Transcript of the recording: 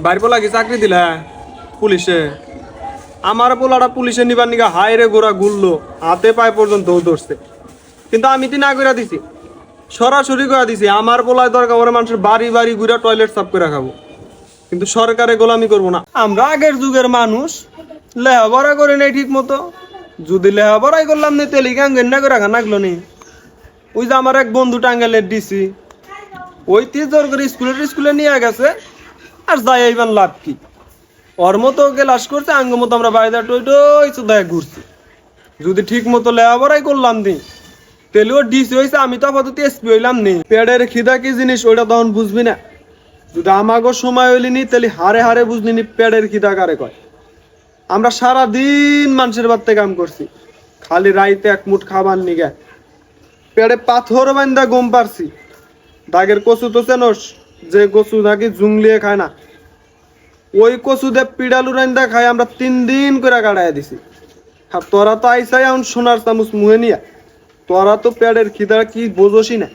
বাইর পোলা কি চাকরি দিলা পুলিশে? আমার পোলাটা পুলিশে নিবার নিকা হাইরে গোড়া গুললো, হাতে পায়ে পর্যন্ত ধরছে। কিন্তু আমি তো না করে দিছি, সরাসরি করে দিছি আমার পোলায় দরকার ওরা মানুষের বাড়ি বাড়ি ঘুরে টয়লেট সাফ করে খাবো, কিন্তু সরকারে গোলামি করবো না। আমরা আগের যুগের মানুষ, লেহাপড়া করে নেই ঠিক মতো। যদি লেহাপড়াই করলাম নি তেলি গাঙ্গেন না করে রাখা নাগলো নি। ওই যে আমার এক বন্ধু টাঙ্গাইলের ডিসি, ওই জোর করে স্কুলে নিয়ে গেছে, আর যাই এইবার লাভ কি? ওর মতো ক্লাস করছে, আঙ্গ মতো আমরা বাড়িতে টই সুদায় ঘুরছি। যদি ঠিক মতো লেখাপড়াই করলাম নি তাহলে ও ডিসি হয়েছে, আমি তো আপাতত এসপি হইলাম নি। পেটের খিদা কি জিনিস ওইটা তখন বুঝবি না। যদি আমাগো সময় হইলি নি তাহলে হারে হারে বুঝলি নি পেটের খিদা কারে কয়। আমরা সারা দিন মানুষের বাড়তে কাম করছি, খালি রাইতে এক মুঠ খাবার নিগে পেটে পাথর বান্ধা গম পারছি। দাগের কচু তো চেনস, যে কচু নাকি জুংলিয়ে খায় না, ওই কচু দে পিডালু রান্দা খাই আমরা 3 দিন করে কাটাই দিছি। আর তোরা তো আইসাই এখন সোনার চামচ মুহে নিয়া, তোরা তো পেটের খিদা কি বোঝসই না।